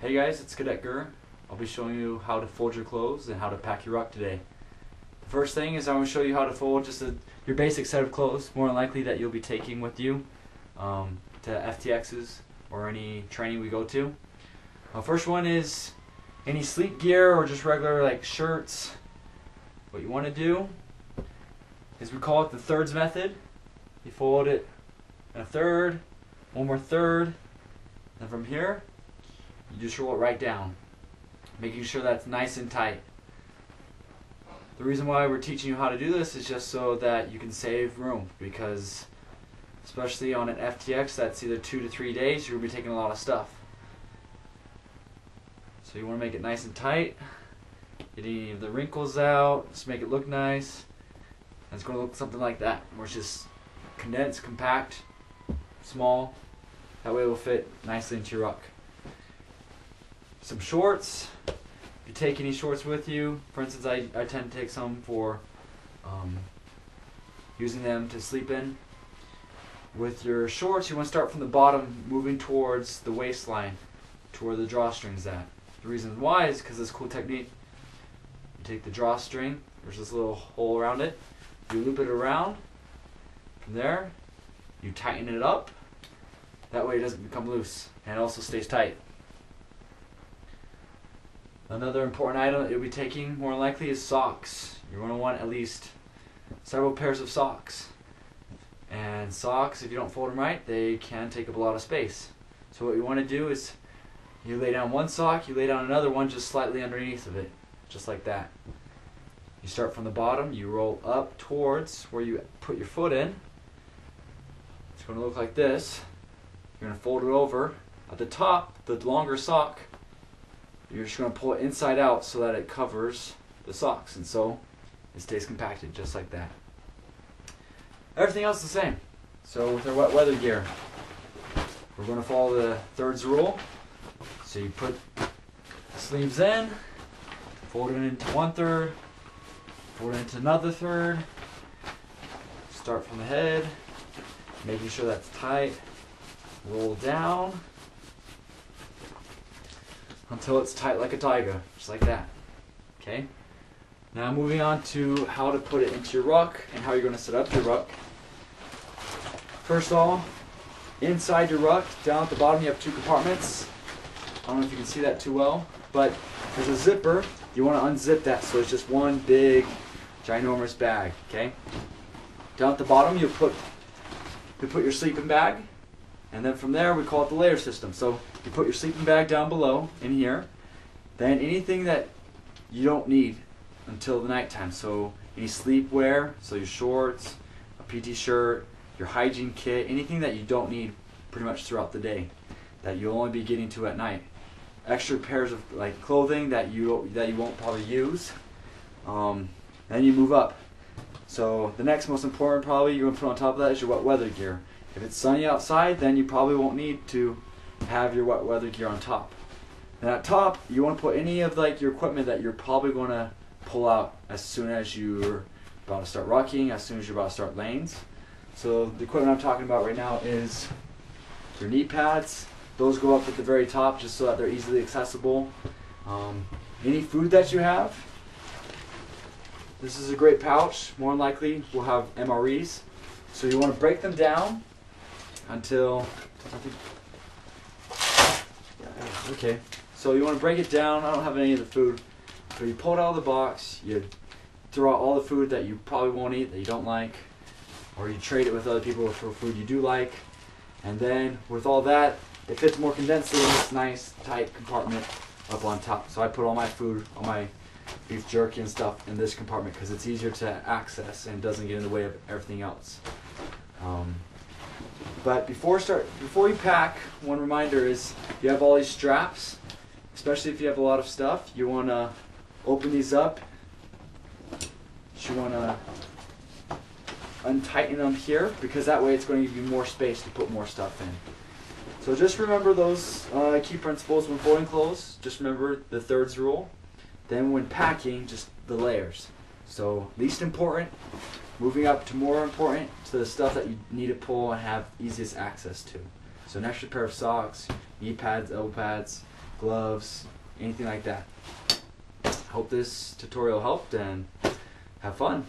Hey guys, it's Cadet Gur. I'll be showing you how to fold your clothes and how to pack your ruck today. The first thing is I'm going to show you how to fold just your basic set of clothes, more than likely that you'll be taking with you to FTXs or any training we go to. First one is any sleep gear or just regular like shirts. What you want to do is we call it the thirds method. You fold it in a third, one more third, and from here you just roll it right down, making sure that's nice and tight. The reason why we're teaching you how to do this is just so that you can save room, because especially on an FTX that's either 2 to 3 days, you're going to be taking a lot of stuff. So you want to make it nice and tight, get any of the wrinkles out, just make it look nice. And it's going to look something like that, where it's just condensed, compact, small. That way it will fit nicely into your ruck. Some shorts. If you take any shorts with you, for instance, I tend to take some for using them to sleep in. With your shorts, you want to start from the bottom, moving towards the waistline, to where the drawstring's at. The reason why is because this cool technique. You take the drawstring, there's this little hole around it, you loop it around. From there, you tighten it up. That way it doesn't become loose, and it also stays tight. Another important item that you'll be taking more than likely is socks. You're going to want at least several pairs of socks. And socks, if you don't fold them right, they can take up a lot of space. So what you want to do is you lay down one sock, you lay down another one just slightly underneath of it, just like that. You start from the bottom, you roll up towards where you put your foot in. It's going to look like this. You're going to fold it over. At the top, the longer sock, you're just going to pull it inside out so that it covers the socks, and so it stays compacted just like that. Everything else is the same. So with our wet weather gear, we're going to follow the thirds rule. So you put the sleeves in, fold it into one third, fold it into another third, start from the head, making sure that's tight, roll down until it's tight like a tiger, just like that. Okay? Now moving on to how to put it into your ruck and how you're going to set up your ruck. First of all, inside your ruck, down at the bottom you have 2 compartments. I don't know if you can see that too well, but there's a zipper. You want to unzip that so it's just one big, ginormous bag. Okay? Down at the bottom you put your sleeping bag, and then from there we call it the layer system. So you put your sleeping bag down below in here, then anything that you don't need until the nighttime. So any sleepwear, so your shorts, a PT shirt, your hygiene kit, anything that you don't need pretty much throughout the day, that you'll only be getting to at night. Extra pairs of like clothing that you won't probably use. Then you move up. So the next most important probably you're going to put on top of that is your wet weather gear. If it's sunny outside, then you probably won't need to have your wet weather gear on top. And at top, you want to put any of like your equipment that you're probably going to pull out as soon as you're about to start rucking, as soon as you're about to start lanes. So the equipment I'm talking about right now is your knee pads. Those go up at the very top just so that they're easily accessible. Any food that you have. This is a great pouch. More than likely we'll have MREs. So you want to break them down until, okay. So you want to break it down. I don't have any of the food. So you pull it out of the box, you throw out all the food that you probably won't eat, that you don't like, or you trade it with other people for food you do like. And then with all that, it fits more condensed in this nice tight compartment up on top. So I put all my food, all my beef jerky and stuff in this compartment because it's easier to access and doesn't get in the way of everything else. But before you pack, one reminder is you have all these straps, especially if you have a lot of stuff. You want to open these up. You want to untighten them here because that way it's going to give you more space to put more stuff in. So just remember those key principles when folding clothes. Just remember the thirds rule. Then when packing, just the layers. So least important, moving up to more important, to the stuff that you need to pull and have easiest access to. So an extra pair of socks, knee pads, elbow pads, gloves, anything like that. Hope this tutorial helped, and have fun.